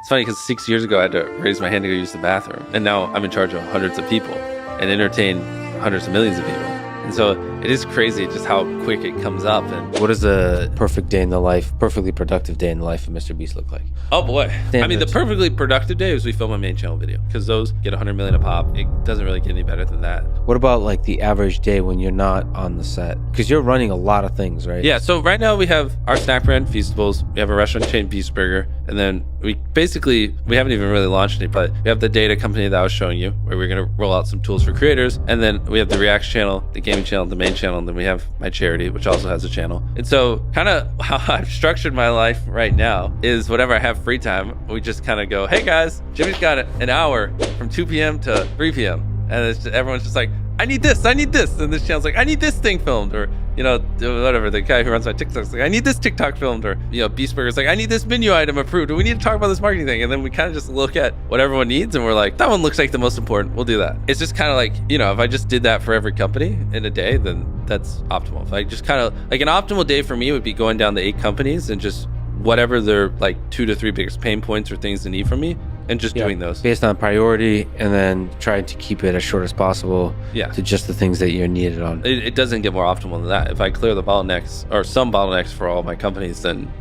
It's funny because 6 years ago, I had to raise my hand to go use the bathroom. And now I'm in charge of hundreds of people and entertain hundreds of millions of people. And so it is crazy just how quick it comes up. And what does a perfect day in the life, perfectly productive day in the life of MrBeast look like? Oh boy. I mean, the perfectly productive day is we film a main channel video because those get 100 million a pop. It doesn't really get any better than that. What about like the average day when you're not on the set? Because you're running a lot of things, right? Yeah. So right now we have our snack brand, Feastables. We have a restaurant chain, Beast Burger. And then we haven't even really launched it, but we have the data company that I was showing you where we're going to roll out some tools for creators. And then we have the React channel, the gaming channel, the main channel, and then we have my charity, which also has a channel. And so kind of how I've structured my life right now is whenever I have free time, we just kind of go, hey guys, Jimmy's got an hour from 2 p.m. to 3 p.m. And it's just, everyone's just like, I need this. And this channel's like, I need this thing filmed. Or, you know, whatever, the guy who runs my TikTok's like, I need this TikTok filmed. Or, you know, Beast Burger's like, I need this menu item approved. Or we need to talk about this marketing thing. And then we kind of just look at what everyone needs and we're like, that one looks like the most important. We'll do that. It's just kind of like, you know, if I just did that for every company in a day, then that's optimal. If I just kind of, like an optimal day for me would be going down the 8 companies and just whatever their like 2 to 3 biggest pain points or things they need from me, and just doing those based on priority, and then trying to keep it as short as possible to just the things that you're needed on. It doesn't get more optimal than that. If I clear the bottlenecks or some bottlenecks for all my companies, then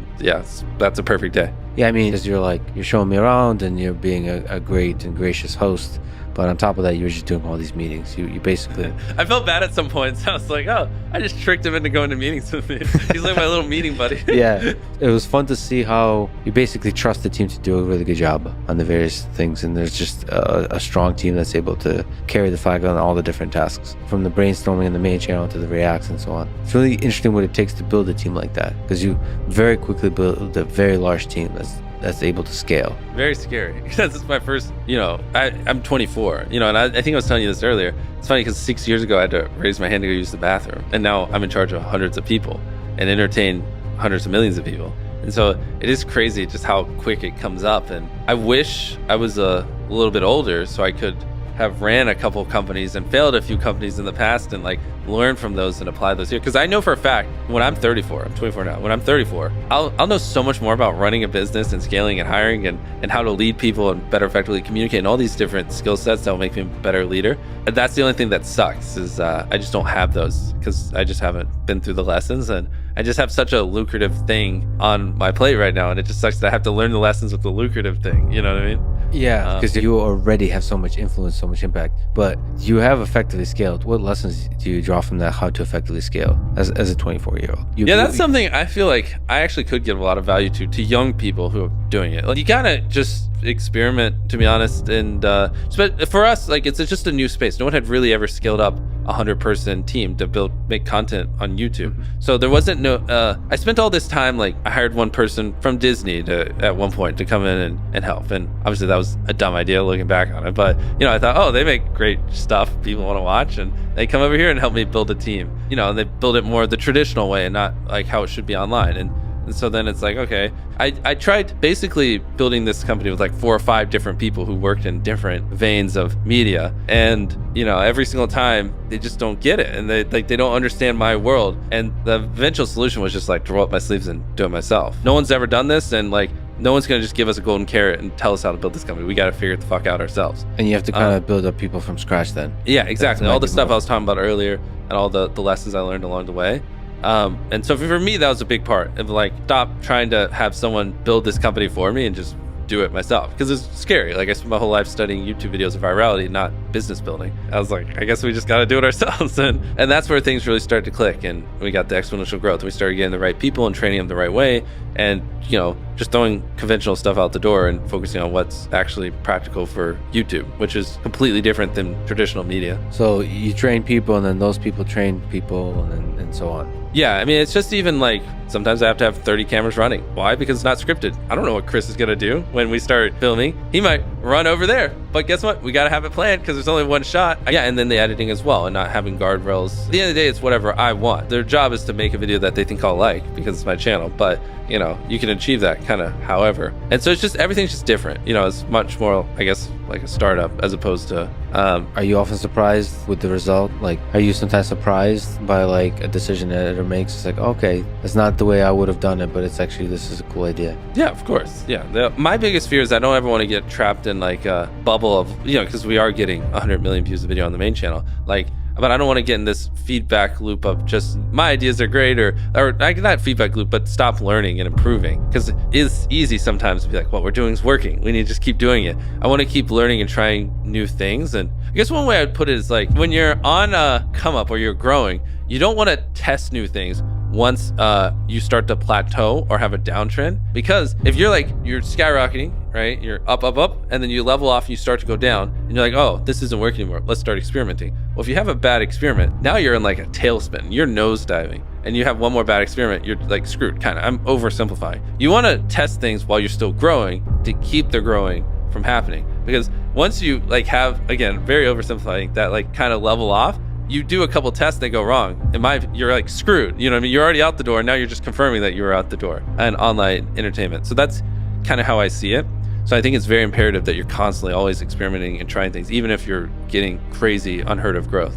that's a perfect day. Yeah, I mean, because you're showing me around and you're being a great and gracious host. But on top of that, you were just doing all these meetings. You basically... I felt bad at some points. I was like, oh, I just tricked him into going to meetings with me. He's like my little meeting buddy. Yeah. It was fun to see how you basically trust the team to do a really good job on the various things. And there's just a strong team that's able to carry the flag on all the different tasks, from the brainstorming in the main channel to the reacts and so on. It's really interesting what it takes to build a team like that, because you very quickly build a very large team that's able to scale. Very scary, because it's my first, you know, I'm 24, you know, and I think I was telling you this earlier. It's funny because 6 years ago, I had to raise my hand to go use the bathroom. And now I'm in charge of hundreds of people and entertain hundreds of millions of people. And so it is crazy just how quick it comes up. And I wish I was a little bit older so I could have ran a couple companies and failed a few companies in the past and like learn from those and apply those here. Because I know for a fact when I'm 34, I'm 24 now, when I'm 34, I'll know so much more about running a business and scaling and hiring and how to lead people and better effectively communicate and all these different skill sets that will make me a better leader. And that's the only thing that sucks is I just don't have those because I just haven't been through the lessons, and I just have such a lucrative thing on my plate right now, and it just sucks that I have to learn the lessons with the lucrative thing, you know what I mean? Yeah, because you already have so much influence, so much impact, but you have effectively scaled. What lessons do you draw from that, how to effectively scale as a 24-year-old? That's something I feel like I actually could give a lot of value to young people who are doing it. Like, you gotta just experiment, to be honest, and but for us, like, it's just a new space. No one had really ever scaled up a 100-person team to make content on YouTube. So there wasn't I spent all this time, like, I hired one person from Disney at one point to come in and help, and obviously that was a dumb idea looking back on it, but you know, I thought, oh, they make great stuff people want to watch, and they come over here and help me build a team, you know, and they build it more the traditional way and not like how it should be online. And so then it's like, okay, I tried basically building this company with like 4 or 5 different people who worked in different veins of media. And, you know, every single time they just don't get it. And they don't understand my world. And the eventual solution was just like to roll up my sleeves and do it myself. No one's ever done this. And like, no one's going to just give us a golden carrot and tell us how to build this company. We got to figure it the fuck out ourselves. And you have to kind of build up people from scratch then. Yeah, exactly. All the stuff I was talking about earlier and all the lessons I learned along the way. And so for me, that was a big part of like, stop trying to have someone build this company for me and just do it myself, because it's scary. Like, I spent my whole life studying YouTube videos of virality, not business building. I was like, I guess we just got to do it ourselves. And that's where things really started to click, and we got the exponential growth. We started getting the right people and training them the right way, and, you know, just throwing conventional stuff out the door and focusing on what's actually practical for YouTube, which is completely different than traditional media. So you train people, and then those people train people, and so on. Yeah, I mean, it's just even like, sometimes I have to have 30 cameras running. Why? Because it's not scripted. I don't know what Chris is going to do when we start filming. He might run over there, but guess what? We got to have it planned because there's only one shot. Yeah, and then the editing as well, and not having guardrails. At the end of the day, it's whatever I want. Their job is to make a video that they think I'll like because it's my channel, but, you know, you can achieve that kind of however. And so it's just, everything's just different. You know, it's much more, I guess, like a startup as opposed to Are you often surprised with the result? Like, are you sometimes surprised by like a decision an editor makes? It's like, okay, it's not the way I would have done it, but it's actually, this is a cool idea. Yeah, of course. Yeah. My biggest fear is I don't ever want to get trapped in like a bubble of, because we are getting 100 million views a video on the main channel. But I don't want to get in this feedback loop of just my ideas are great or not feedback loop, but stop learning and improving. Because it is easy sometimes to be like, what we're doing is working. We need to just keep doing it. I want to keep learning and trying new things. And I guess one way I'd put it is like when you're on a come up or you're growing, you don't want to test new things once you start to plateau or have a downtrend. Because if you're skyrocketing, right? You're up, and then you level off and you start to go down and you're like, oh, this isn't working anymore. Let's start experimenting. Well, if you have a bad experiment, now you're in like a tailspin, you're nosediving, and you have one more bad experiment, you're like screwed, kind of. I'm oversimplifying. You want to test things while you're still growing to keep the growing from happening. Because once you like have, again, very oversimplifying, that like kind of level off, you do a couple tests, they go wrong. You're like screwed. You know what I mean? You're already out the door. And now you're just confirming that you were out the door and online entertainment. So that's kind of how I see it. So I think it's very imperative that you're constantly always experimenting and trying things, even if you're getting crazy, unheard of growth.